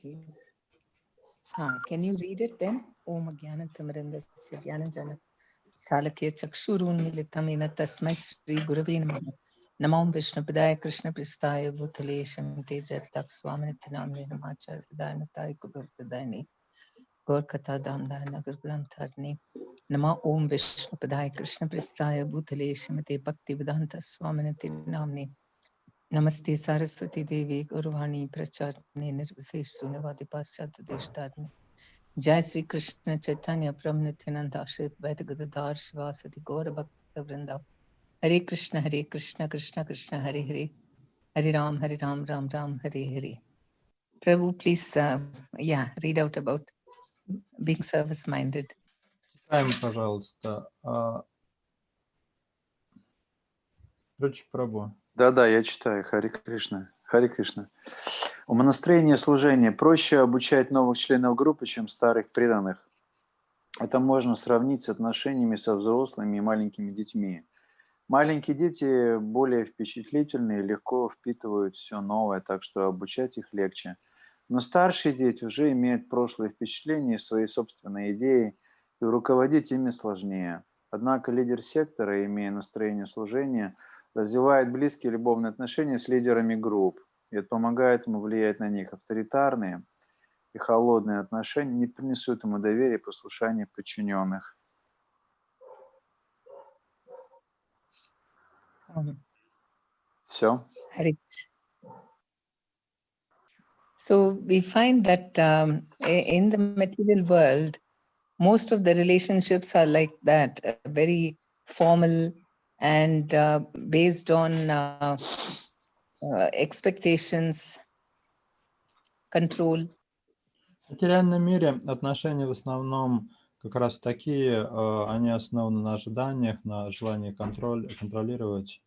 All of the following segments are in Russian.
Okay. Can you read it then? Om Jnana Tamarandasya Jnananjana Shalakya Chakshurunmilitam Ena Tasmai Sri Gurave Namaha. Namo Vishnupadaya Krishna Pristaya Bhutale Shamite Jartak Swaminithinamne Namachar Vidanatai Gurupradayani Gorkata Damdaya Nagar Granthadni Nama Om Vishnupadaya Krishna Pristaya Bhutale Shamite Bhakti Vedanta Swaminithinamne Namaste Saraswati Devi Gurvani Pracharne Nirvisesh Sunavadi Paschat Deshtarne Jai Sri Krishna Chaitanya Prabhu Nityananda Shri Advaita Gadadhar Shivasati Gaura Bhakta Vrinda Hare Krishna Krishna Krishna Hare Hare Hare Ram Ram Ram Hare Hare. Prabhu, please read out about being service minded. Читаем, пожалуйста. Короче, Прабу. Да, я читаю. Харе Кришна. Харе Кришна. Умонастроение служения. Проще обучать новых членов группы, чем старых преданных. Это можно сравнить с отношениями со взрослыми и маленькими детьми. Маленькие дети более впечатлительные, легко впитывают все новое, так что обучать их легче. Но старшие дети уже имеют прошлые впечатления, свои собственные идеи, и руководить ими сложнее. Однако лидер сектора, имея настроение служения, развивает близкие любовные отношения с лидерами групп, и это помогает ему влиять на них. Авторитарные и холодные отношения не принесут ему доверия и послушания подчиненных. Все. So we find that in the material world, most of the relationships are like that, very formal and based on expectations, control. В материальном мире отношения в основном как раз такие, они основаны на ожиданиях, на желании контролировать.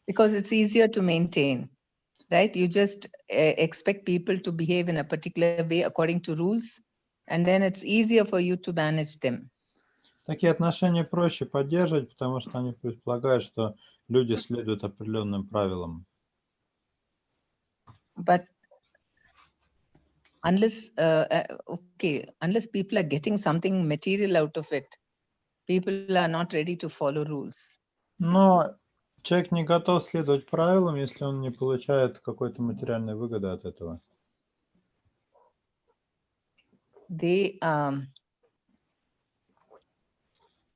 Because it's easier to maintain, right? You just expect people to behave in a particular way according to rules, and then it's easier for you to manage them. Такие отношения проще поддерживать, потому что они предполагают, что люди следуют определенным правилам. But unless people are getting something material out of it, people are not ready to follow rules. Но человек не готов следовать правилам, если он не получает какой-то материальной выгоды от этого.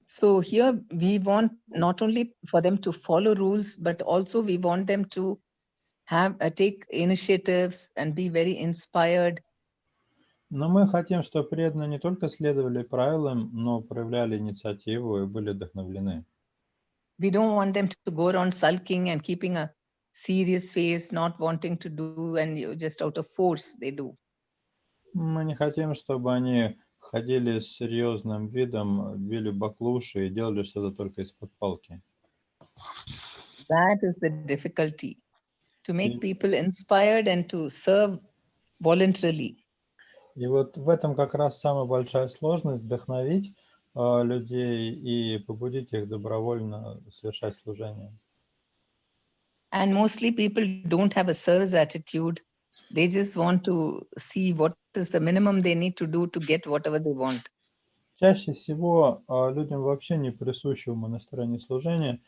So here we want not only for them to follow rules, but also we want them to have take initiatives and be very inspired. Но мы хотим, чтобы преданные не только следовали правилам, но проявляли инициативу и были вдохновлены. We don't want them to go around sulking and keeping a serious face, not wanting to do, and just out of force they do. Мы не хотим, чтобы они ходили с серьезным видом, били баклуши и делали что-то только из-под палки. That is the difficulty, to make people inspired and to serve voluntarily. И вот в этом как раз самая большая сложность — вдохновить людей и побудить их добровольно совершать служение. And mostly people don't have a service attitude. They just want to see what is the minimum they need to do to get whatever they want. Чаще всего людям вообще не присуще умонастроение служения.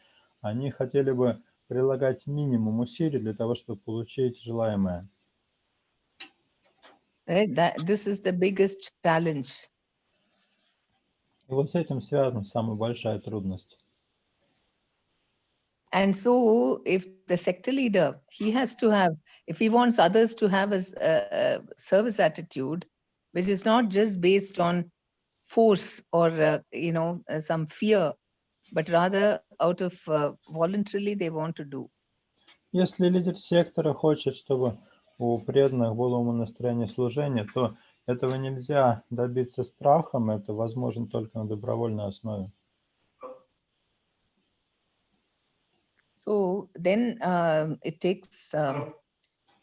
Они хотели бы прилагать минимум усилий для того, чтобы получить желаемое. Right? This is the biggest challenge. И вот с этим связана самая большая трудность. And so if the sector leader, he has to have, if he wants others to have a service attitude, which is not just based on force or, some fear, but rather out of voluntarily they want to do. Если лидер сектора хочет, чтобы у преданных было умонастроение служения, то этого нельзя добиться страхом, это возможно только на добровольной основе. So then it takes,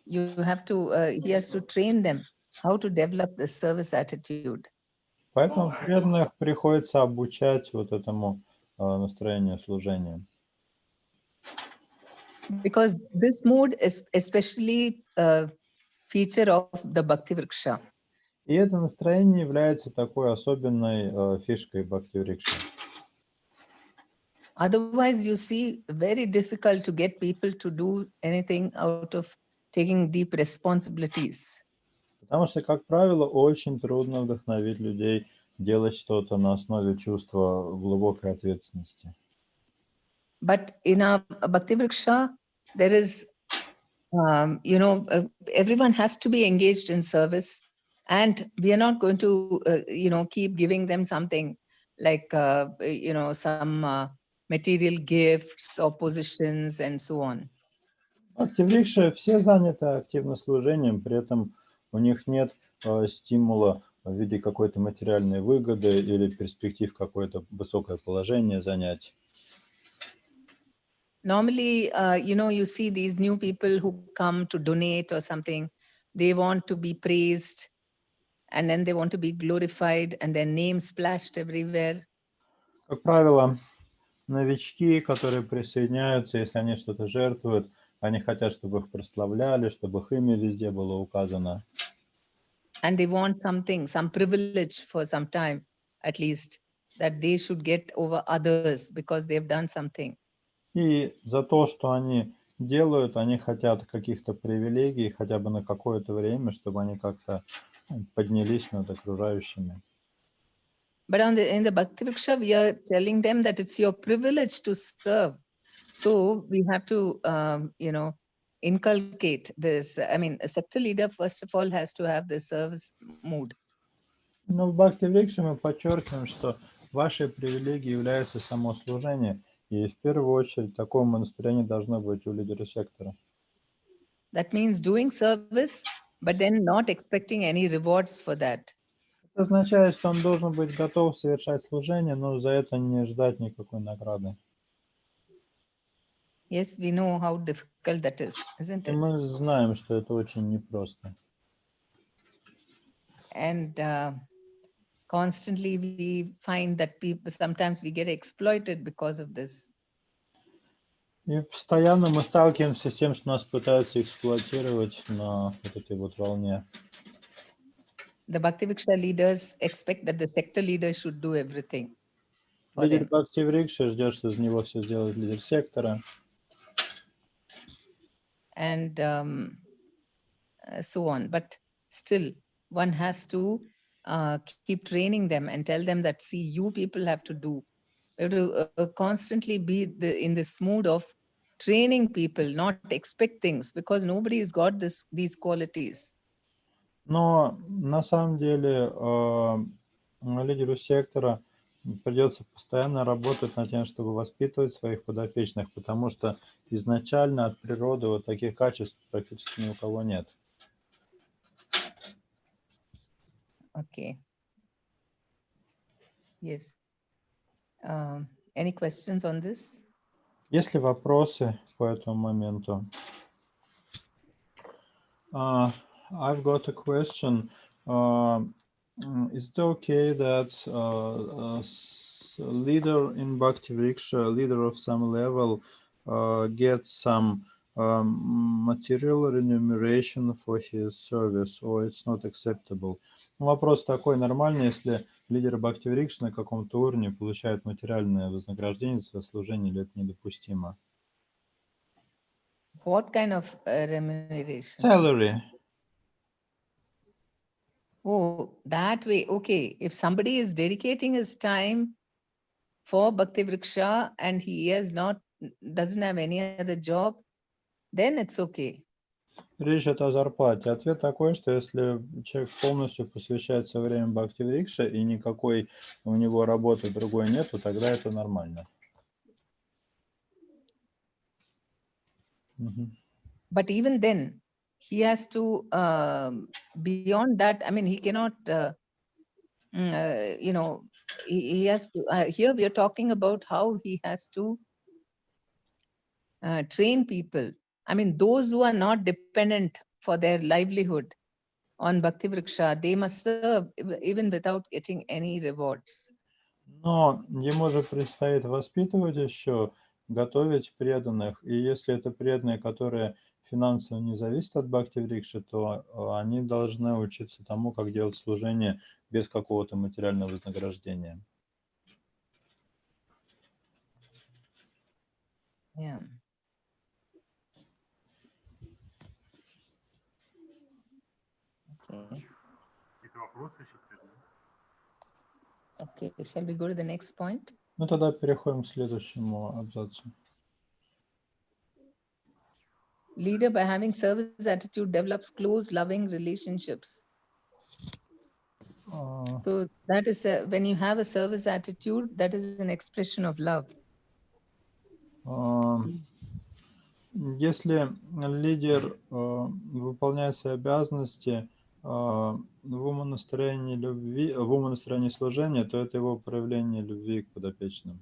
he has to train them how to develop the service attitude. Поэтому преданных приходится обучать вот этому настроению служения. Because this mode is especially feature of the Bhakti Vriksha. И это настроение является такой особенной фишкой Бхакти-врикши. Otherwise, you see, very difficult to get people to do anything out of taking deep responsibilities. Потому что, как правило, очень трудно вдохновить людей делать что-то на основе чувства глубокой ответственности. But in our Bhakti Vriksha, there is, everyone has to be engaged in service, and we are not going to, keep giving them something like, some material gifts or positions and so on. Бхакти-врикши все заняты активно служением, при этом у них нет стимула в виде какой-то материальной выгоды или перспектив какое-то высокое положение занять. Normally, you see these new people who come to donate or something, they want to be praised and then they want to be glorified and their name splashed everywhere. Как правило, новички, которые присоединяются, если они что-то жертвуют, они хотят, чтобы их прославляли, чтобы их имя везде было указано. And they want something, some privilege for some time, at least, that they should get over others because they've done something. И за то, что они делают, они хотят каких-то привилегий хотя бы на какое-то время, чтобы они как-то поднялись над окружающими. But in the Bhakti Vriksha, we are telling them that it's your privilege to serve. So we have to, inculcate this. I mean, a sector leader, first of all, has to have the service mood. Но в Бхакти-врикше мы подчеркиваем, что вашей привилегией является само служение, и в первую очередь такое настроение должно быть у лидера сектора. That means doing service, but then not expecting any rewards for that. Это означает, что он должен быть готов совершать служение, но за это не ждать никакой награды. Yes, we know how difficult that is, isn't И it? мы знаем, что это очень непросто. And constantly we find that people, sometimes we get exploited because of this. И постоянно мы сталкиваемся с тем, что нас пытаются эксплуатировать на вот этой вот волне. The Bhakti Vriksha leaders expect that the sector leader should do everything for Лидер them. Бхакти-врикши ждет, что из него все сделает лидер сектора. And so on. But still, one has to keep training them and tell them that, see, you people have to do. You have to constantly be in this mood of training people, not expect things, because nobody's got these qualities. Но на самом деле лидеру сектора придется постоянно работать над тем, чтобы воспитывать своих подопечных, потому что изначально от природы вот таких качеств практически ни у кого нет. Okay. Yes. Any questions on this? Есть ли вопросы по этому моменту? I've got a question. Is it okay that leader in Bhakti Vriksha, leader of some level, gets some material remuneration for his service, or it's not acceptable? Вопрос такой: нормально, если лидер Бхакти Vriksha на каком-то уровне получает материальное вознаграждение за свое служение, или это недопустимо? What kind of remuneration? Salary. Oh, that way. Okay. If somebody is dedicating his time for Bhakti Vriksha and he doesn't have any other job, then it's okay. Речь идет о зарплате. Ответ такой, что если человек полностью посвящает свое время Бхакти Vriksha и никакой у него работы другой нету, тогда это нормально. But even then, he has to, beyond that, I mean, he cannot, he has to, here we are talking about how he has to train people. I mean, those who are not dependent for their livelihood on Bhakti Vriksha, they must serve even without getting any rewards. Но ему же предстоит воспитывать еще, готовить преданных. И если это преданные, которые финансово не зависят от Бхакти-врикши, то они должны учиться тому, как делать служение без какого-то материального вознаграждения. Yeah. Okay. Это вопрос еще, преданный. Okay. Shall we go to the next point? Ну, тогда переходим к следующему абзацу. Leader, by having service attitude, develops close, loving relationships. So that is when you have a service attitude, that is an expression of love. Если лидер выполняет свои обязанности в умонастроении любви, в умонастроении служения, то это его проявление любви к подопечным.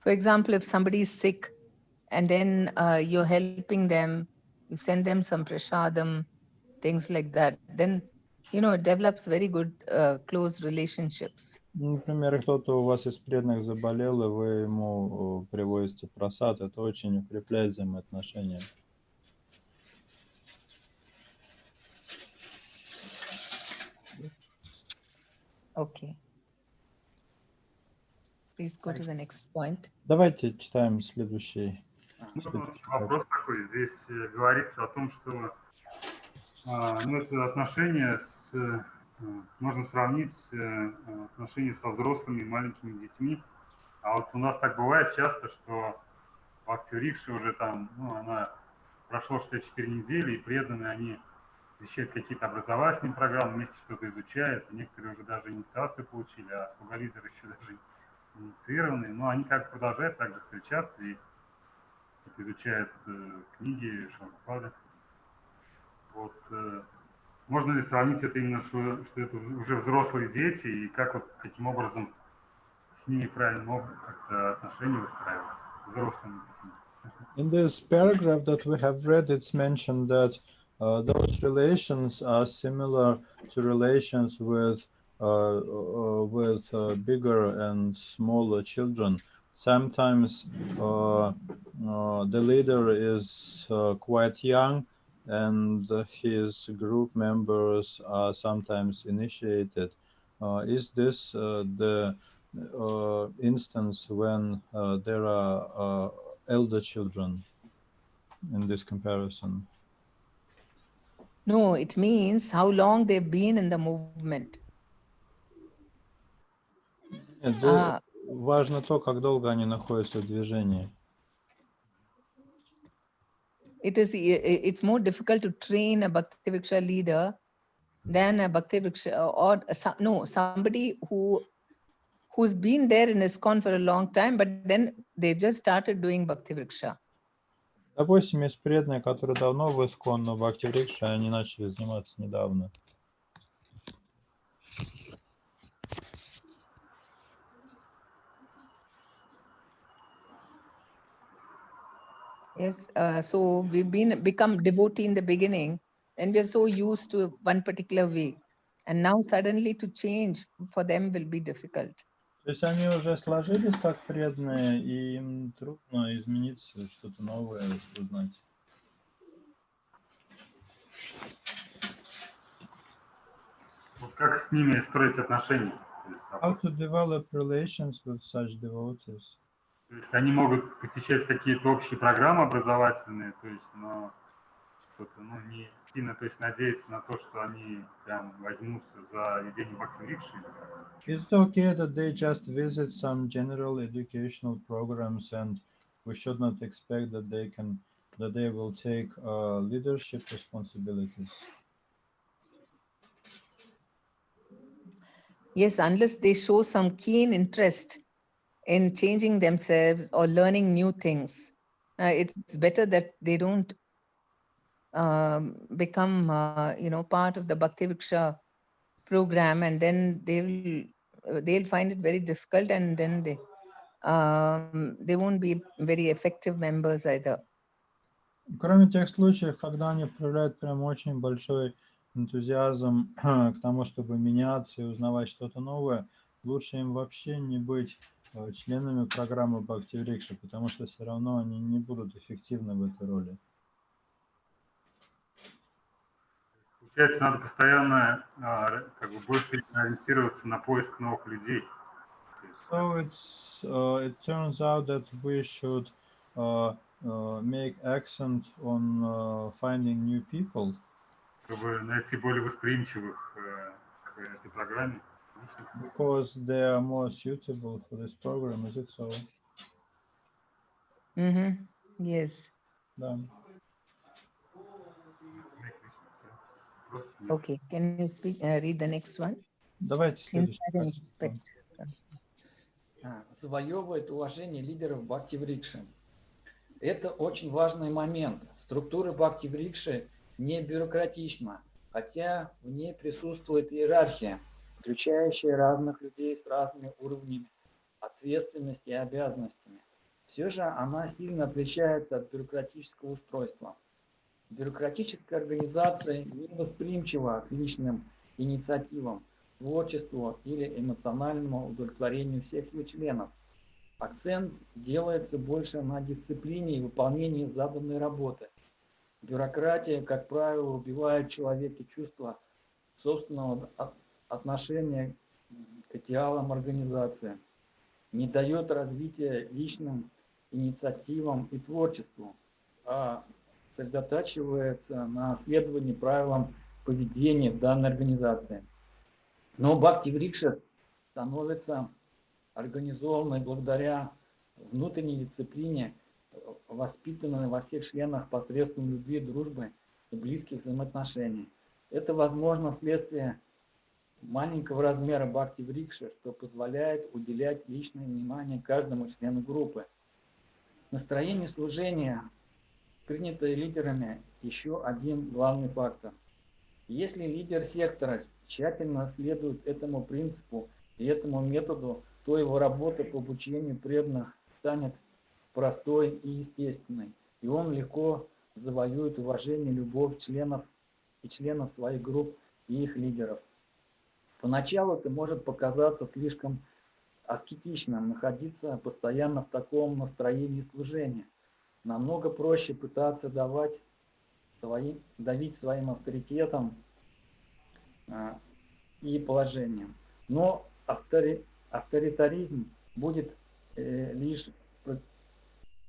For example, if somebody is sick and then you're helping them, you send them some prasadam, things like that, then it develops very good close relationships. Например, кто-то у вас из преданных заболел, и вы ему привозите просад, это очень укрепляет взаимоотношения. Yes. Okay. Please go to the next point. Давайте читаем следующий. Вопрос такой. Здесь говорится о том, что это отношения можно сравнить с отношения со взрослыми и маленькими детьми. А вот у нас так бывает часто, что в Бхакти-врикше уже там, она прошло 4 недели, и преданные, они изучают какие-то образовательные программы, вместе что-то изучают, и некоторые уже даже инициацию получили, а слуга-лидеры еще даже инициированные, но они как продолжают также встречаться и изучают книги Шилапрапады. Вот, можно ли сравнить это именно, что это уже взрослые дети, и каким образом с ними правильно как-то отношения выстраиваться, взрослыми детьми? In this paragraph that we have read, it's mentioned that those relations are similar to relations with bigger and smaller children. Sometimes the leader is quite young, and his group members are sometimes initiated. Is this the instance when there are elder children in this comparison? No, it means how long they've been in the movement. Важно то, как долго они находятся в движении. It's more difficult to train a Bhakti-vriksha leader than a Bhakti-vriksha or somebody who's been there in ISKCON for a long time, but then they just started doing Bhakti-vriksha. Допустим, есть преданные, которые давно в ISKCON, но Бхакти-врикшей они начали заниматься недавно. Yes, so we've become devotee in the beginning, and we're so used to one particular way, and now suddenly to change for them will be difficult. То есть они уже сложились как преданные, и им трудно измениться, что-то новое узнать. Вот как с ними строить отношения? How to develop relations with such devotees? То есть они могут посещать какие-то общие программы образовательные, то есть, но кто-то, не сильно, то есть надеяться на то, что они прям возьмутся за ведение Бхакти-врикши. Is it okay that they just visit some general educational programs, and we should not expect that they will take leadership responsibilities? Yes, unless they show some keen interest in changing themselves or learning new things. It's better that they don't become, part of the Bhakti-vriksha program, and then they'll find it very difficult, and then they won't be very effective members either. Кроме тех случаев, когда они проявляют прям очень большой энтузиазм к тому, чтобы меняться и узнавать что-то новое, лучше им вообще не быть членами программы Бхакти-врикши, потому что все равно они не будут эффективны в этой роли. Получается, надо постоянно как бы больше ориентироваться на поиск новых людей. So it turns out that we should make accent on finding new people. Чтобы найти более восприимчивых к этой программе. Because they are more suitable for this program, is it so? Yes. Да. Okay, can you read the next one? Давайте следующий. Inspiring respect. Завоевывает уважение лидеров Бхакти-врикши. Это очень важный момент. Структура Бхакти-врикши не бюрократична, хотя в ней присутствует иерархия, включающая разных людей с разными уровнями ответственности и обязанностями. Все же она сильно отличается от бюрократического устройства. Бюрократическая организация не восприимчива к личным инициативам, творчеству или эмоциональному удовлетворению всех ее членов. Акцент делается больше на дисциплине и выполнении заданной работы. Бюрократия, как правило, убивает в человеке чувство собственного отношения к идеалам организации, не дает развития личным инициативам и творчеству, а сосредотачивается на следовании правилам поведения в данной организации. Но Бхакти-врикша становится организованной благодаря внутренней дисциплине, воспитанной во всех членах посредством любви, дружбы и близких взаимоотношений. Это возможно вследствие маленького размера Бхакти-врикши, что позволяет уделять личное внимание каждому члену группы. Настроение служения, принятое лидерами, еще один главный фактор. Если лидер сектора тщательно следует этому принципу и этому методу, то его работа по обучению преданных станет простой и естественной, и он легко завоюет уважение и любовь членов своих групп и их лидеров. Поначалу это может показаться слишком аскетичным, находиться постоянно в таком настроении служения. Намного проще пытаться давить своим авторитетом и положением. Но авторитаризм будет лишь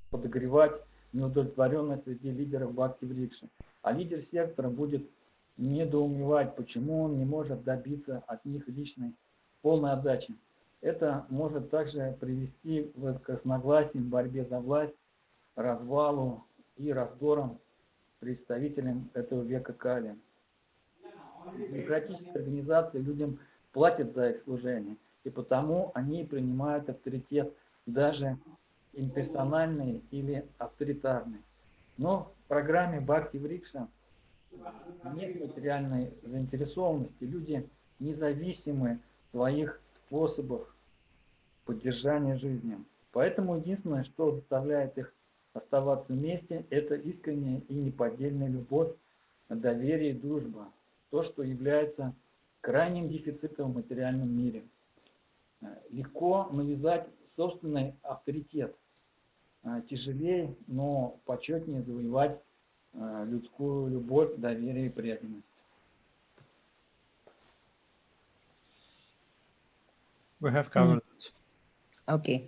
подогревать неудовлетворенность среди лидеров Бхакти-врикши. А лидер сектора будет недоумевать, почему он не может добиться от них личной полной отдачи. Это может также привести к разногласиям, борьбе за власть, развалу и раздорам представителям этого века Кали. В демократической организации людям платят за их служение, и потому они принимают авторитет, даже имперсональный или авторитарный. Но в программе Бхакти-врикша нет материальной заинтересованности, люди независимы в своих способах поддержания жизни. Поэтому единственное, что заставляет их оставаться вместе, это искренняя и неподдельная любовь, доверие и дружба. То, что является крайним дефицитом в материальном мире. Легко навязать собственный авторитет. Тяжелее, но почетнее завоевать людскую любовь, доверие и преданность. We have covered it. Okay.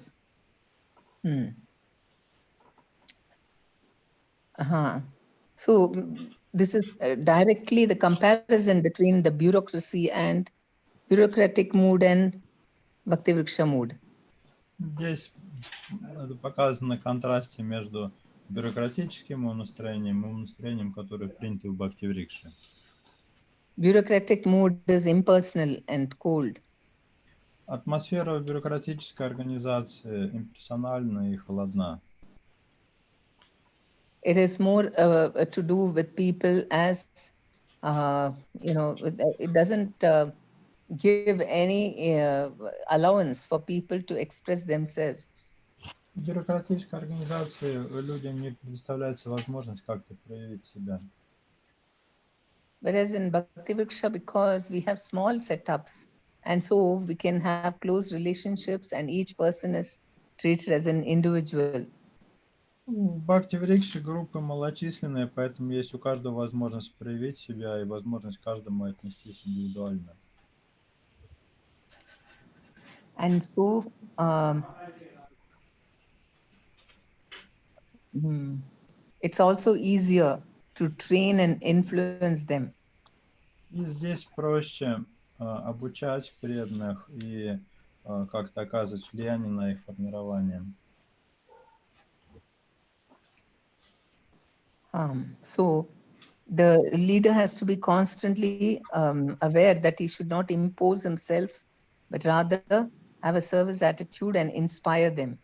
So this is directly the comparison between the bureaucracy and bureaucratic mood and Bhakti-врикша mood. Здесь показано на контрасте между бюрократическим умонастроением и умонастроением, которое принято в Бхакти-врикше. Bureaucratic mood is impersonal and cold. Атмосфера бюрократической организации имперсональна и холодна. It is more to do with people as, it doesn't give any allowance for people to express themselves. В бюрократической организации людям не предоставляется возможность как-то проявить себя. Whereas in Bhakti-врикша, because we have small setups, and so we can have close relationships and each person is treated as an individual. В Бхакти-врикше группы малочисленные, поэтому есть у каждого возможность проявить себя и возможность каждому отнестись индивидуально. And so, it's also easier to train and influence them. И здесь проще обучать преданных и как-то оказывать влияние на их формирование. So the leader has to be constantly aware that he should not impose himself, but rather have a service attitude and inspire them.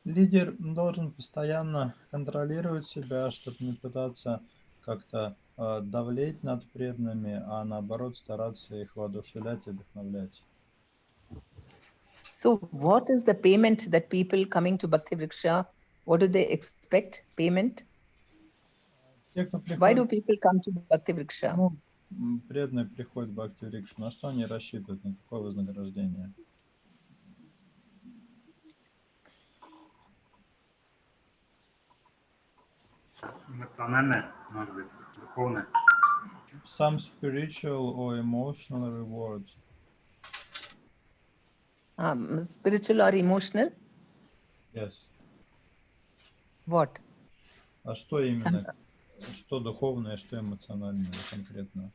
Лидер должен постоянно контролировать себя, чтобы не пытаться как-то давлеть над преданными, а наоборот стараться их воодушевлять и вдохновлять. So what is the payment that people coming to Bhakti Vriksha, what do they expect payment? Те, кто Why do приходит, people come to Bhakti Vriksha? ну, преданные приходят в Бхакти-врикшу, на что они рассчитывают, на какое вознаграждение? Эмоциональное, может быть, духовное. Some spiritual or emotional rewards. Spiritual or emotional? Yes. What? А что именно? Что духовное, что эмоциональное конкретно?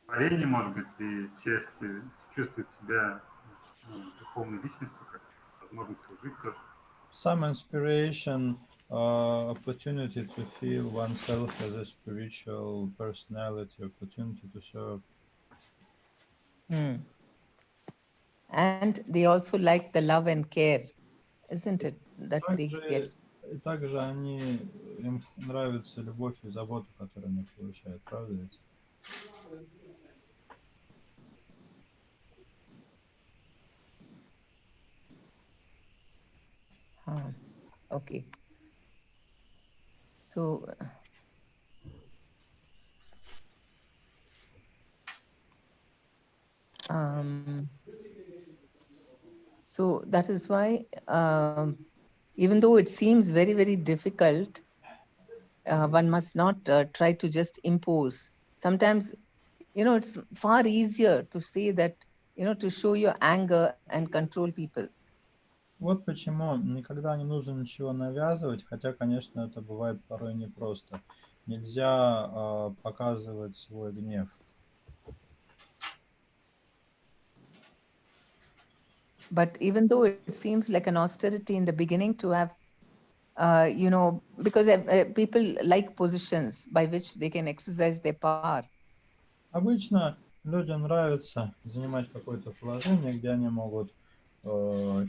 Творение, может быть, и часть чувствует себя духовной личностью, как возможность служить тоже. Some inspiration, opportunity to feel oneself as a spiritual personality, opportunity to serve. And they also like the love and care, isn't it, that they get? Также им нравится любовь и забота, которую они получают, правда ведь? Okay. So, so that is why, even though it seems very, very difficult, one must not try to just impose. Sometimes, it's far easier to say that, to show your anger and control people. Вот почему никогда не нужно ничего навязывать, хотя, конечно, это бывает порой непросто. Нельзя показывать свой гнев. But even though it seems like an austerity in the beginning to have, because people like positions by which they can exercise their power. Обычно людям нравится занимать какое-то положение, где они могут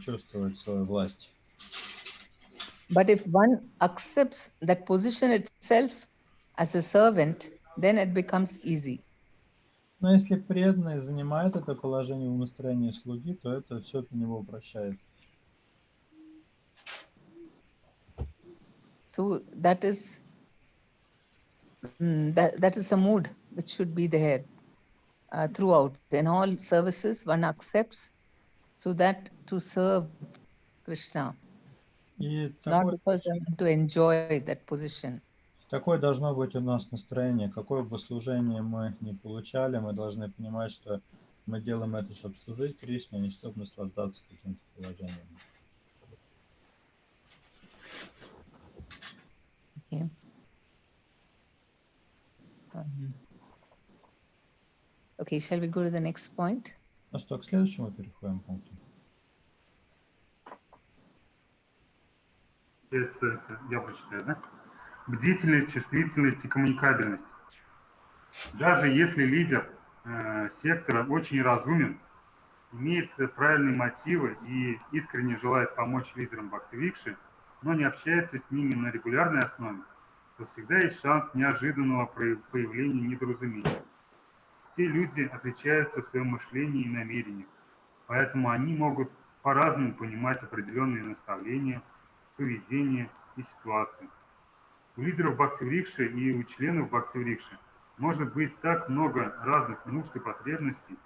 чувствовать свою власть. But if one accepts that position itself as a servant, then it becomes easy. Но если преданный занимает это положение в настроении слуги, то это все для него упрощает. So that is the mood which should be there throughout. In all services, one accepts so that to serve Krishna, not because I want to enjoy that position. Такое должно быть у нас настроение. Какое бы служение мы ни получали, мы должны понимать, что мы делаем это, чтобы служить Кришне, а не чтобы наслаждаться каким-то положением. Okay. Okay, shall we go to the next point? Ну что, к следующему переходим пункту. Это яблочная, да? Бдительность, чувствительность и коммуникабельность. Даже если лидер сектора очень разумен, имеет правильные мотивы и искренне желает помочь лидерам Бхакти-врикши, но не общается с ними на регулярной основе, то всегда есть шанс неожиданного появления недоразумений. Все люди отличаются в своем мышлении и намерениях, поэтому они могут по-разному понимать определенные наставления, поведение и ситуации. У лидеров Бхакти-врикши и у членов Бхакти-врикши может быть так много разных нужд и потребностей,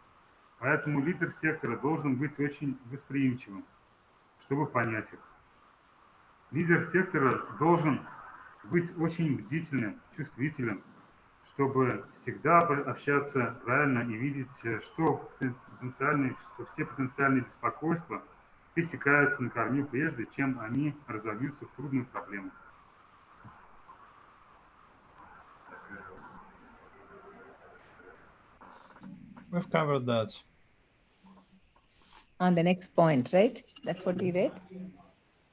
поэтому лидер сектора должен быть очень восприимчивым, чтобы понять их. Лидер сектора должен быть очень бдительным, чувствительным, чтобы всегда общаться правильно и видеть, что все потенциальные беспокойства пресекаются на корню, прежде чем они разовьются в трудную проблему. We've covered that. On the next point, right? That's what we read?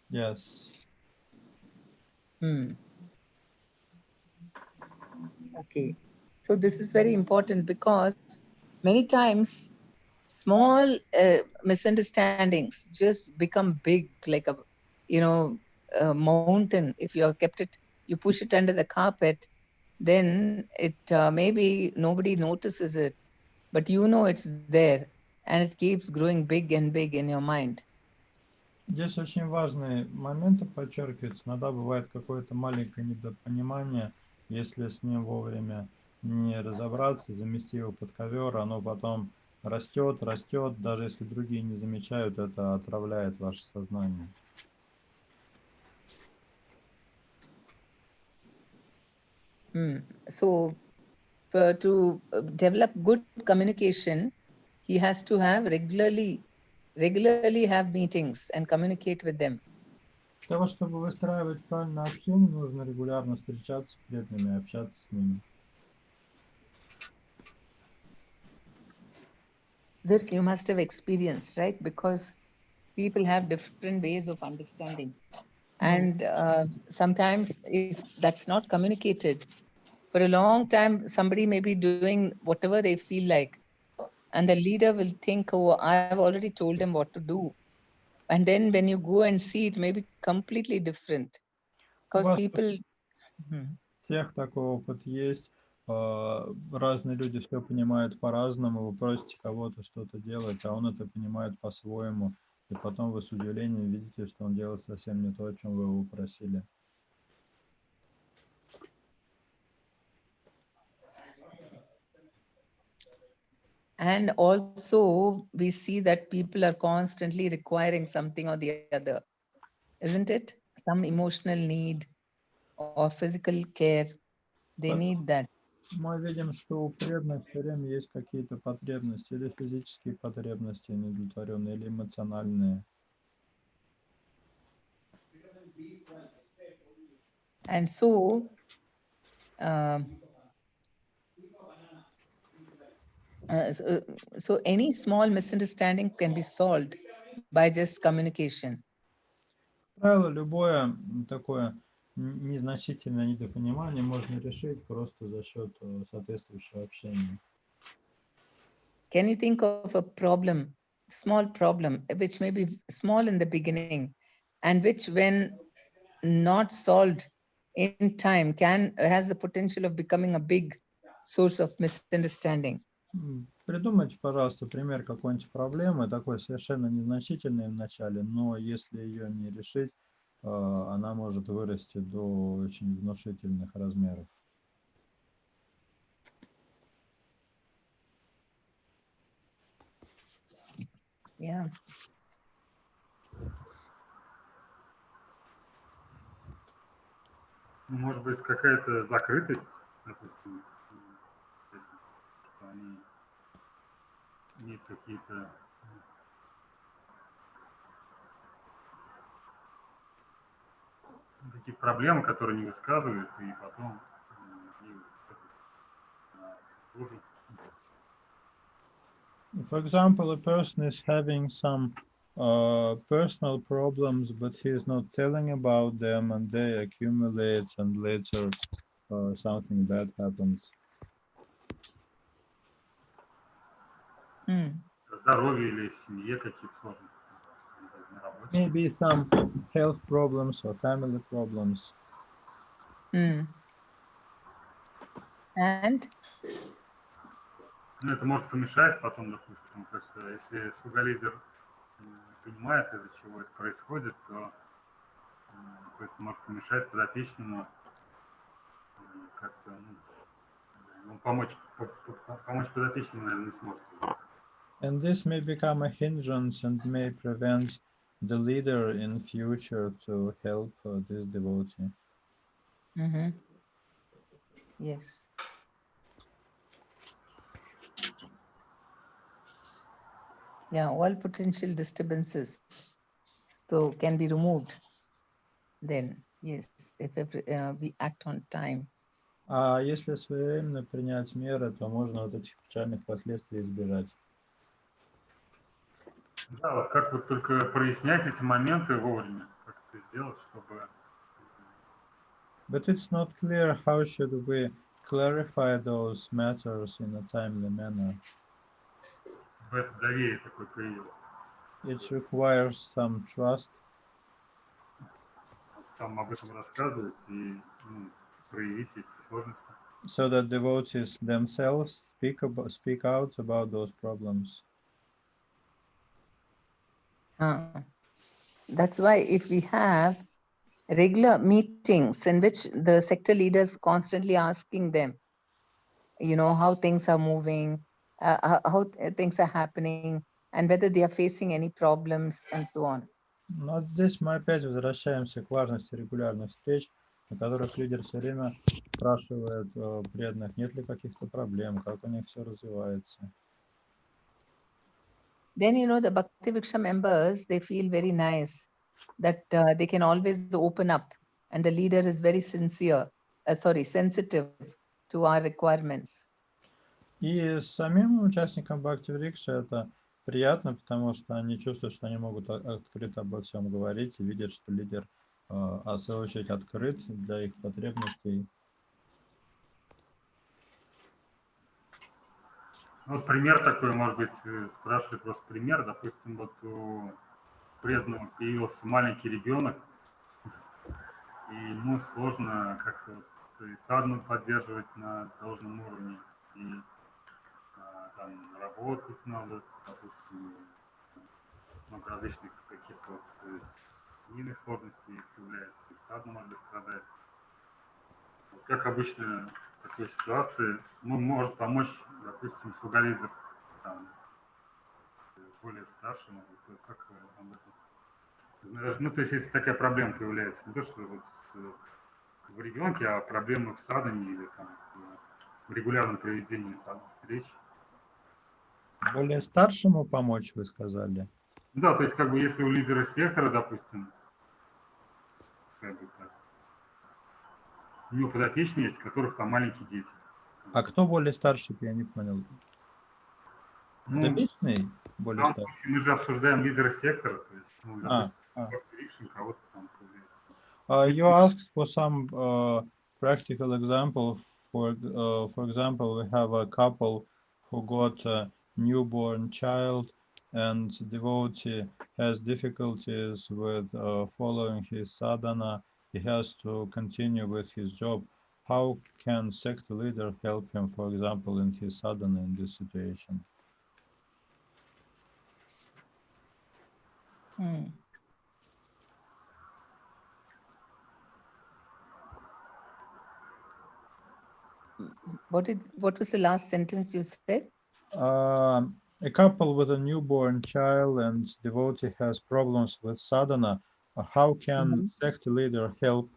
Yes. Okay. So this is very important because many times small misunderstandings just become big, like a mountain. If you have kept it, you push it under the carpet, then it maybe nobody notices it, but you know it's there, and it keeps growing big and big in your mind. Здесь очень важные моменты подчеркиваются. Иногда бывает какое-то маленькое недопонимание, если с ним вовремя не разобраться, замести его под ковер, оно потом растет, даже если другие не замечают, это отравляет ваше сознание. So to develop good communication, he has to have regularly have meetings and communicate with them. Для того, чтобы выстраивать правильное общение, нужно регулярно встречаться с преданными и общаться с ними. This you must have experienced, right? Because people have different ways of understanding. And sometimes if that's not communicated, for a long time, somebody may be doing whatever they feel like. And the leader will think, oh, I've already told them what to do. And then when you go and see, it may be completely different. Because people... Всех такой опыт есть. Разные люди все понимают по-разному. Вы просите кого-то что-то делать, а он это понимает по-своему. И потом вы с удивлением видите, что он делает совсем не то, о чем вы его просили. And also, we see that people are constantly requiring something or the other, isn't it? Some emotional need or physical care, they need that. Мы видим, что у преданных все время есть какие-то потребности, или физические потребности неудовлетворенные, или эмоциональные. And so, so any small misunderstanding can be solved by just communication. Правило, любое такое незначительное недопонимание можно решить просто за счет соответствующего общения. Can you think of a problem, small problem, which may be small in the beginning, and which, when not solved in time, has the potential of becoming a big source of misunderstanding? Придумайте, пожалуйста, пример какой-нибудь проблемы, такой совершенно незначительной в начале, но если ее не решить, она может вырасти до очень внушительных размеров. Yeah. Может быть, какая-то закрытость, допустим, что они имеют какие-то проблемы, которые не высказывают, и потом For example, a person is having some personal problems, but he is not telling about them, and they accumulate, and later something bad happens. Здоровье или семье какие-то сложности. Maybe some health problems or family problems. And? Ну, это может помешать потом, допустим, как-то, если слуга-лидер понимает, из-за чего это происходит, то это может помешать подопечному как-то, помочь подопечному, наверное, не сможет. And this may become a hindrance and may prevent the leader in future to help this devotee. Mm-hmm. Yes. Yeah, all potential disturbances so can be removed then. Yes, if we act on time. А если своевременно принять меры, то можно вот этих печальных последствий избежать. Да, вот как вот только прояснять эти моменты вовремя, как это сделать, чтобы... But it's not clear how should we clarify those matters in a timely manner. чтобы это доверие такое появилось. It requires some trust, Сам об этом рассказывать и проявить эти сложности. so that devotees themselves speak out about those problems. That's why if we have regular meetings in which the sector leaders constantly asking them, how things are moving, how things are happening, and whether they are facing any problems and so on. Но здесь мы опять возвращаемся к важности регулярных встреч, на которых лидер все время спрашивает преданных, нет ли каких-то проблем, как у них все развивается. Then, the Bhakti Vriksha members, they feel very nice that they can always open up and the leader is very sensitive to our requirements. И самим участникам Бхакти Врикши это приятно, потому что они чувствуют, что они могут открыто обо всем говорить и видят, что лидер, в свою очередь, открыт для их потребностей. Вот пример такой, может быть, спрашивает просто пример. Допустим, вот у преданного появился маленький ребенок, и ему сложно как-то и садхану поддерживать на должном уровне, и там работать надо, допустим, много различных каких-то семейных сложностей появляется, и садхана, может быть, страдает. Вот как обычно в такой ситуации может помочь, допустим, Сугализов, там, более старшему, как об этом. То есть, если такая проблема появляется, не то, что вот в ребенке, а проблемы в садхане или там в регулярном проведении встреч. Более старшему помочь, вы сказали? Да, то есть, как бы, если у лидера сектора, допустим, как бы так, у него подопечные есть, у которых там маленькие дети. А кто более старший, я не понял. Подопечный более старший? Мы же обсуждаем лидера сектора, то есть, допустим, кого-то там появляется. You asked for some practical example. For example, we have a couple who got a newborn child, and devotee has difficulties with following his sadhana. He has to continue with his job. How can sect leader help him, for example, in his sadhana in this situation? What was the last sentence you said? A couple with a newborn child and devotee has problems with sadhana. How can sect leader help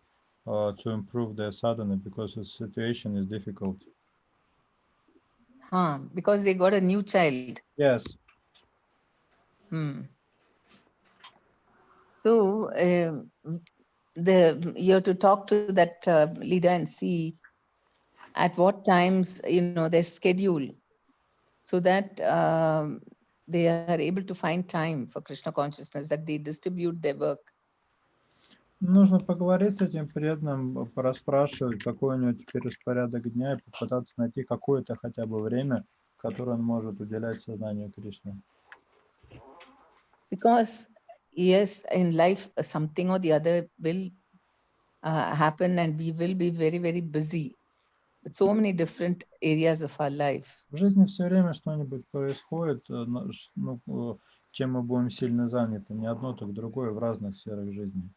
to improve their sadhana, because the situation is difficult? Because they got a new child. Yes. So you have to talk to that leader and see at what times, their schedule, so that they are able to find time for Krishna consciousness, that they distribute their work. Нужно поговорить с этим преданным, порасспрашивать, какой у него теперь распорядок дня, и попытаться найти какое-то хотя бы время, которое он может уделять сознанию Кришны. Because yes, in life something or the other will happen, and we will be very, very busy with so many different areas of our life. В жизни все время что-нибудь происходит, чем мы будем сильно заняты, не одно, так другое в разных сферах жизни.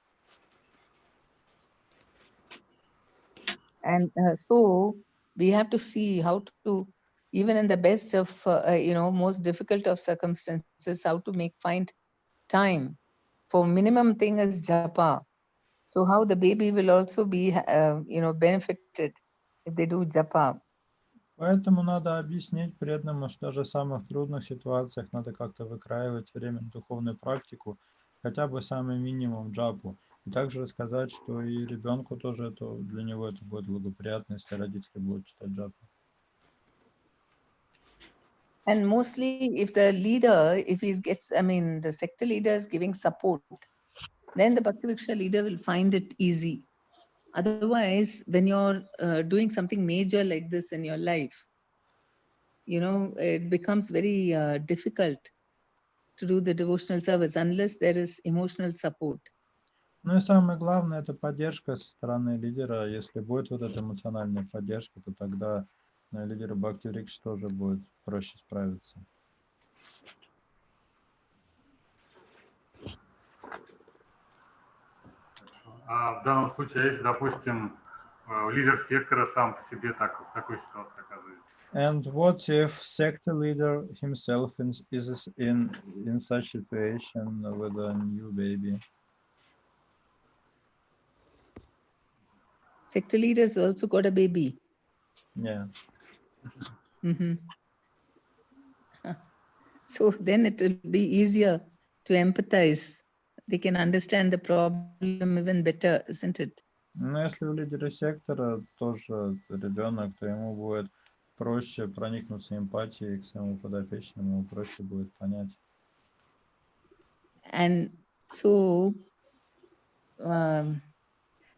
And so we have to see how to, even in the best of, most difficult of circumstances, how to find time for minimum thing is japa. So how the baby will also be, benefited if they do japa. Поэтому надо объяснить преданному, что даже в самых трудных ситуациях надо как-то выкраивать время на духовную практику, хотя бы самый минимум джапу. И также рассказать, что и ребенку тоже это, для него это будет благоприятно, если родители будут читать джапу. And mostly if the leader, if he gets, the sector leader is giving support, then the Bhakti-Vriksha leader will find it easy. Otherwise, when you're doing something major like this in your life, it becomes very difficult to do the devotional service unless there is emotional support. Ну и самое главное, это поддержка со стороны лидера. Если будет вот эта эмоциональная поддержка, то тогда лидеру Бхакти-Врикши тоже будет проще справиться. А в данном случае, если, допустим, лидер сектора сам по себе в такой ситуации оказывается? And what if sector leader himself is in such situation with a new baby? Sector leaders also got a baby. Yeah. Mm-hmm. So then it will be easier to empathize. They can understand the problem even better, isn't it? Ну, если у лидера сектора тоже ребенок, то ему будет проще проникнуться эмпатией к своему подопечному, ему проще будет понять. And so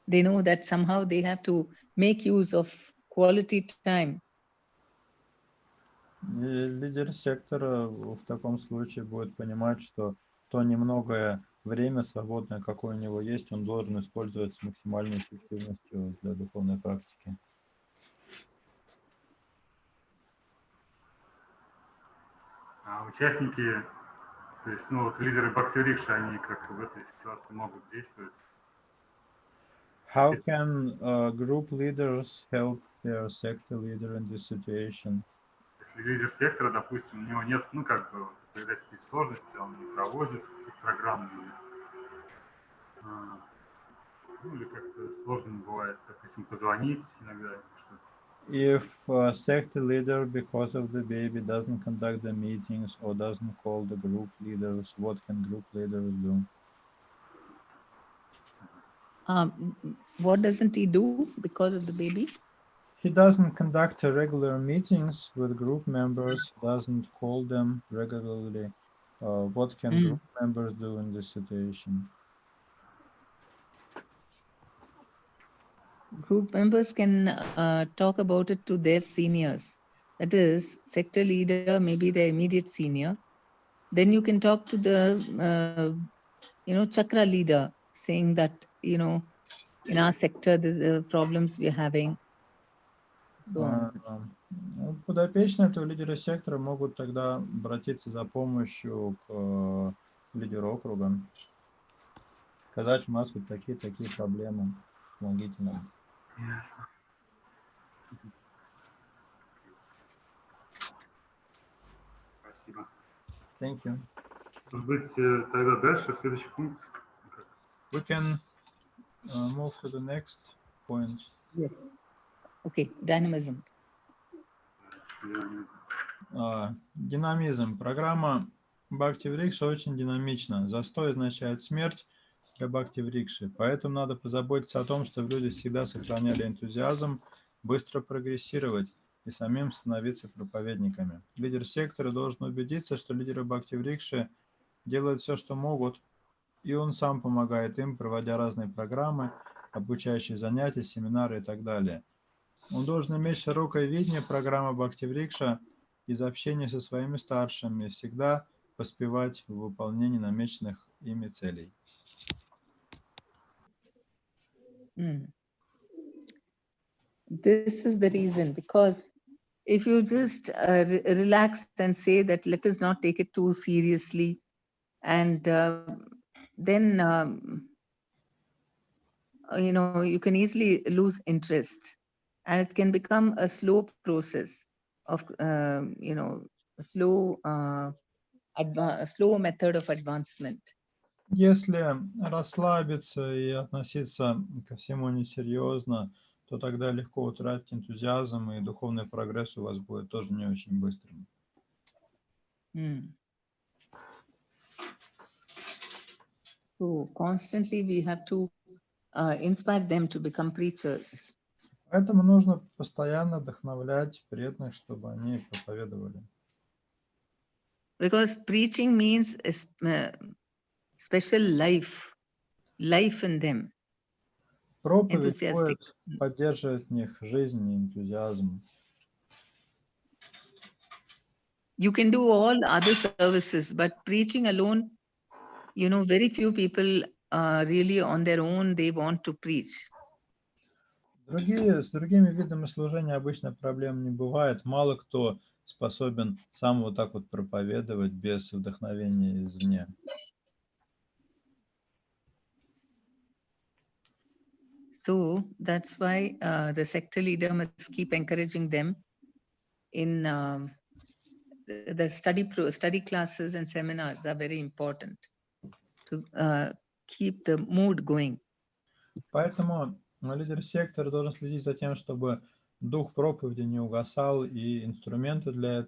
they know that somehow they have to make use of quality time. И лидер сектора в таком случае будет понимать, что то немногое время свободное, какое у него есть, он должен использовать с максимальной эффективностью для духовной практики. А участники, то есть, лидеры Бхакти-Врикши, они как в этой ситуации могут действовать? How can group leaders help their sector leader in this situation? Если лидер сектора, допустим, у него нет, появляются какие-то сложности, он не проводит программы, или как-то сложно бывает, допустим, позвонить иногда, что-то. If a sector leader, because of the baby, doesn't conduct the meetings or doesn't call the group leaders, what can group leaders do? What doesn't he do because of the baby? He doesn't conduct regular meetings with group members, doesn't call them regularly. What can group members do in this situation? Group members can talk about it to their seniors. That is, sector leader, maybe the immediate senior. Then you can talk to the, chakra leader, saying that, in our sector, there's problems we're having. So Подопечные этого лидера сектора могут тогда обратиться за помощью к лидеру округа. Сказать, у нас вот такие проблемы, помогите нам. Ясно. Спасибо. Thank you. Может быть, тогда дальше, следующий пункт. We can move to the next point. yes. Okay, dynamism. Динамизм. Программа Бхакти-Врикши очень динамична. Застой означает смерть для Бхакти-Врикши. Поэтому надо позаботиться о том, чтобы люди всегда сохраняли энтузиазм, быстро прогрессировать и самим становиться проповедниками. Лидер сектора должен убедиться, что лидеры Бхакти-Врикши делают все, что могут, и он сам помогает им, проводя разные программы, обучающие занятия, семинары и так далее. Он должен иметь широкое видение программы Бхакти-Врикша из общения со своими старшими, всегда поспевать в выполнении намеченных ими целей. This is the reason, because if you just relax and say that let us not take it too seriously, and then you can easily lose interest, and it can become a slow process of a slow method of advancement. Если расслабиться и относиться ко всему несерьезно, то тогда легко утратить энтузиазм, и духовный прогресс у вас будет тоже не очень быстрым. So constantly we have to inspire them to become preachers. Поэтому нужно постоянно вдохновлять преданных, чтобы они проповедовали. Because preaching means a special life in them. Проповедь Enthusiastic. будет поддерживать в них жизнь и энтузиазм. You can do all other services, but preaching alone, you know, very few people really on their own, they want to preach. С другими видами служения обычно проблем не бывает. Мало кто способен сам вот так вот проповедовать без вдохновения извне. So that's why the sector leader must keep encouraging them in the study classes and seminars are very important to keep the mood going. Поэтому лидер сектора должен следить за тем, чтобы дух проповеди не угасал, и инструменты для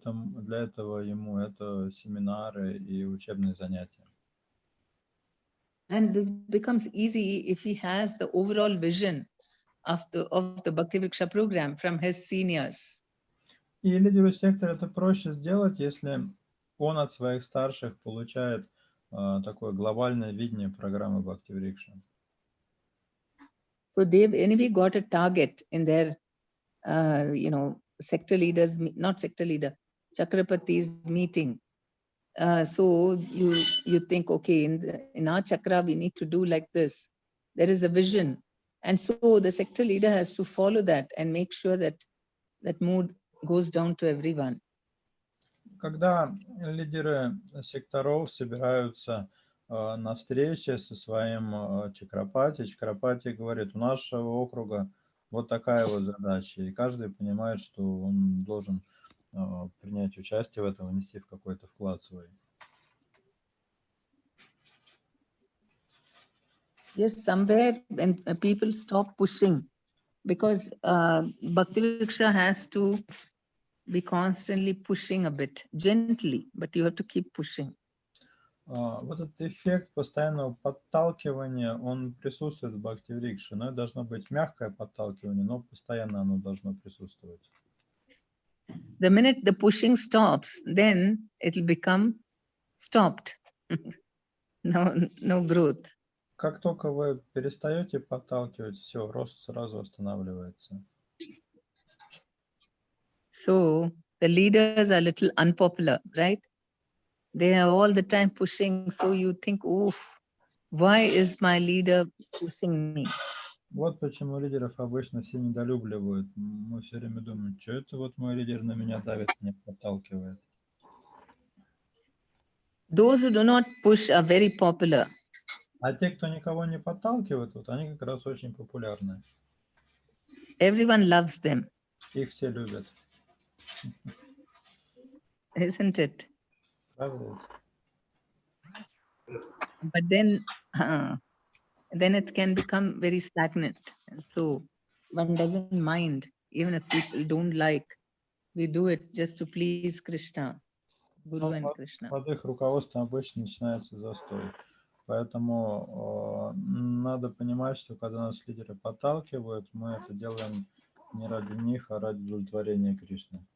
этого ему это семинары и учебные занятия. And this becomes easy if he has the overall vision of the Bhakti-Vriksha program from his seniors. И лидеру сектора это проще сделать, если он от своих старших получает такое глобальное видение программы Бхакти-Врикша. So they've anyway got a target in their, sector leaders, not sector leader, Chakrapati's meeting. So you think, okay, in our chakra, we need to do like this. There is a vision. And so the sector leader has to follow that and make sure that that mood goes down to everyone. Когда лидеры секторов собираются на встрече со своим Чакрапати говорит, у нашего округа вот такая вот задача, и каждый понимает, что он должен принять участие в этом, внести в какой-то вклад свой. Yes, somewhere when people stop pushing, because Bhakti-Vriksha has to be constantly pushing a bit, gently, but you have to keep pushing. Вот этот эффект постоянного подталкивания, он присутствует в Бхакти-Врикше, но это должно быть мягкое подталкивание, но постоянно оно должно присутствовать. The minute the pushing stops, then it will become stopped. No growth. Как только вы перестаете подталкивать, все, рост сразу останавливается. So the leaders are a little unpopular, right? They are all the time pushing. So you think, oh, why is my leader pushing me? Вот почему лидеров обычно все недолюбливают. Мы все время думаем, что это вот мой лидер на меня давит, меня подталкивает. Those who do not push are very popular. А те, кто никого не подталкивает, вот они как раз очень популярны. Everyone loves them. Их все любят. Isn't it? Правда? But then it can become very stagnant. And so one doesn't mind, even if people don't like, we do it just to please Krishna, Guru and Krishna. Под их руководством обычно начинается застой. Поэтому надо понимать, что когда нас лидеры подталкивают, мы это делаем не ради них, а ради удовлетворения Кришны.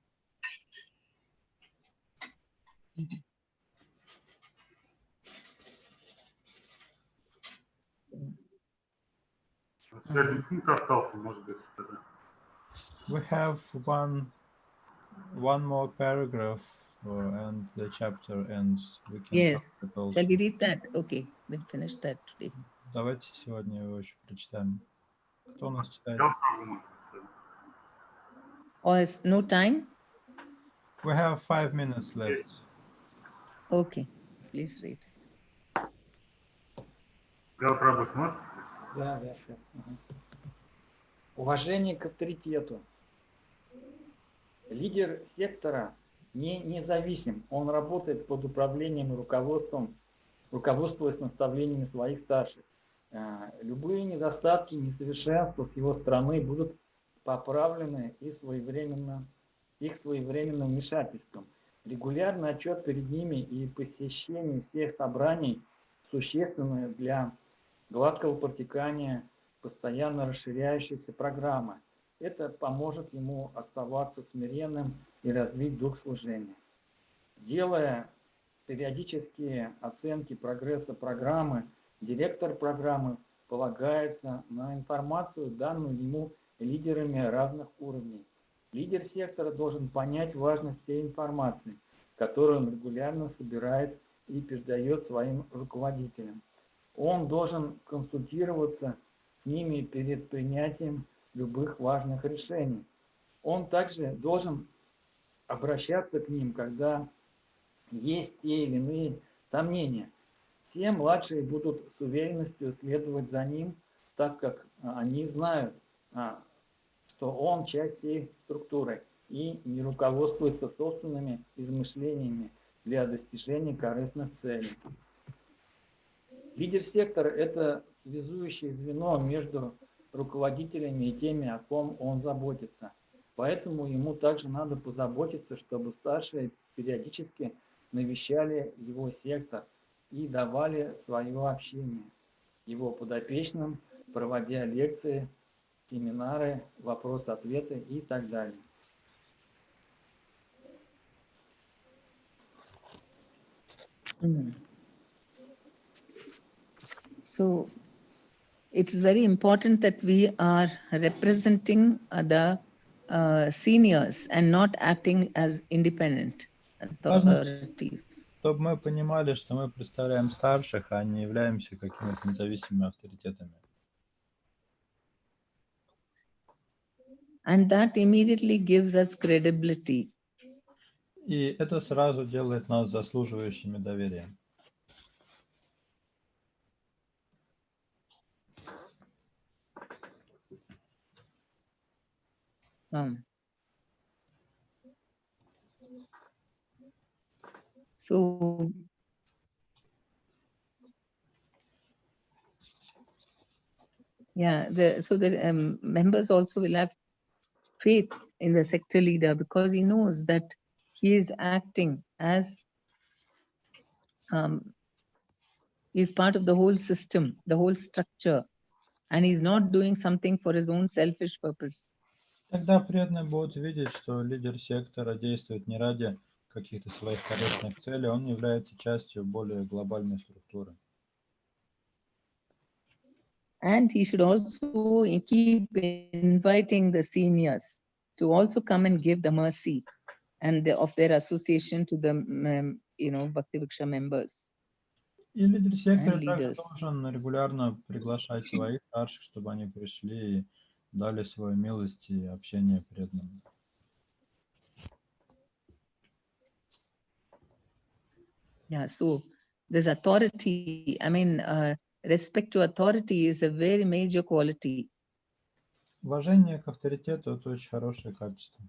Один пункт остался, может быть. We have one more paragraph and the chapter ends. We can Yes. cover it also. Shall we read that? Okay, we'll finish that today. Давайте сегодня его еще прочитаем. Кто у нас читает? Я могу, может быть. Or is no time? We have 5 minutes left. Okay, please read. Прабhu, сможете? Да. Угу. Уважение к авторитету. Лидер сектора не независим. Он работает под управлением и руководством руководствуясь наставлениями своих старших. Любые недостатки, несовершенства с его стороны будут поправлены их своевременным вмешательством. Регулярный отчет перед ними и посещение всех собраний существенны для гладкого протекания постоянно расширяющейся программы. Это поможет ему оставаться смиренным и развить дух служения. Делая периодические оценки прогресса программы, директор программы полагается на информацию, данную ему лидерами разных уровней. Лидер сектора должен понять важность всей информации, которую он регулярно собирает и передает своим руководителям. Он должен консультироваться с ними перед принятием любых важных решений. Он также должен обращаться к ним, когда есть те или иные сомнения. Все младшие будут с уверенностью следовать за ним, так как они знают, что он часть всей структуры и не руководствуется собственными измышлениями для достижения корыстных целей. Лидер сектора – это связующее звено между руководителями и теми, о ком он заботится. Поэтому ему также надо позаботиться, чтобы старшие периодически навещали его сектор и давали свое общение его подопечным, проводя лекции, семинары, вопрос-ответы и так далее. So it is very important that we are representing the seniors and not acting as independent authorities. Чтобы мы понимали, что мы представляем старших, а не являемся какими-то независимыми авторитетами. And that immediately gives us credibility. И это сразу делает нас заслуживающими доверия. So yeah, the members also will have faith in the sector leader because he knows that he is acting as he's part of the whole system, the whole structure, and he's not doing something for his own selfish purpose. Тогда преданные будут видеть, что лидер сектора действует не ради каких-то своих корыстных целей, он является частью более глобальной структуры. And he should also keep inviting the seniors to also come and give the mercy and of their association to the Bhakti-Vriksha members. И лидер сектора также должен регулярно приглашать своих старших, чтобы они пришли и дали свою милость и общение преданным. Yeah, so this authority, I mean, respect to authority is a very major quality. Уважение к авторитету – это очень хорошее качество.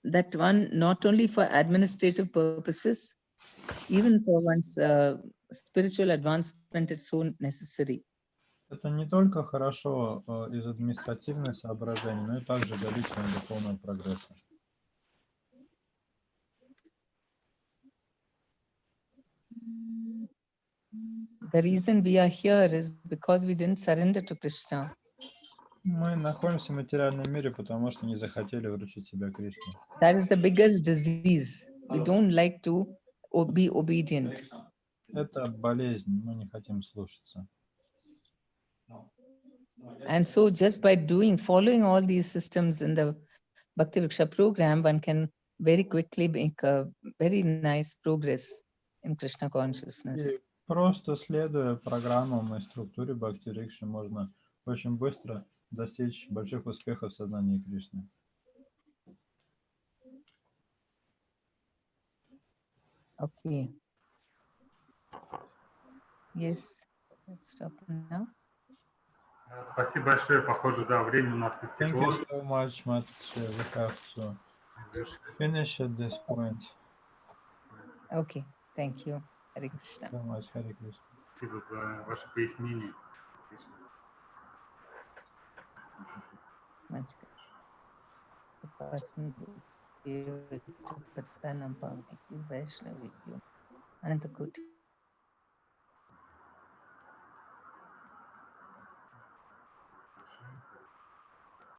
That one not only for administrative purposes, even for one's spiritual advancement, it's so necessary. Это не только хорошо из административных соображений, но и также для личного духовного прогресса. The reason we are here is because we didn't surrender to Krishna. Мы находимся в материальном мире, потому что не захотели вручить себя Кришне. That is the biggest disease. We don't like to be obedient. Это болезнь, мы не хотим слушаться. And so just by following all these systems in the Bhakti-Vriksha program, one can very quickly make a very nice progress in Krishna consciousness. И просто следуя программам и структуре Бхакти-Врикши, можно очень быстро достичь больших успехов в сознании Кришны. Okay. Yes, let's stop now. Спасибо большое. Похоже, да, время у нас Thank истекло. you so much, Mataji. We have to finish at this point. Okay, thank you. Харе Кришна. So much, Hare Krishna. Спасибо за ваше пояснение. Кришна. Much the person who Vaishnavi Anantakoti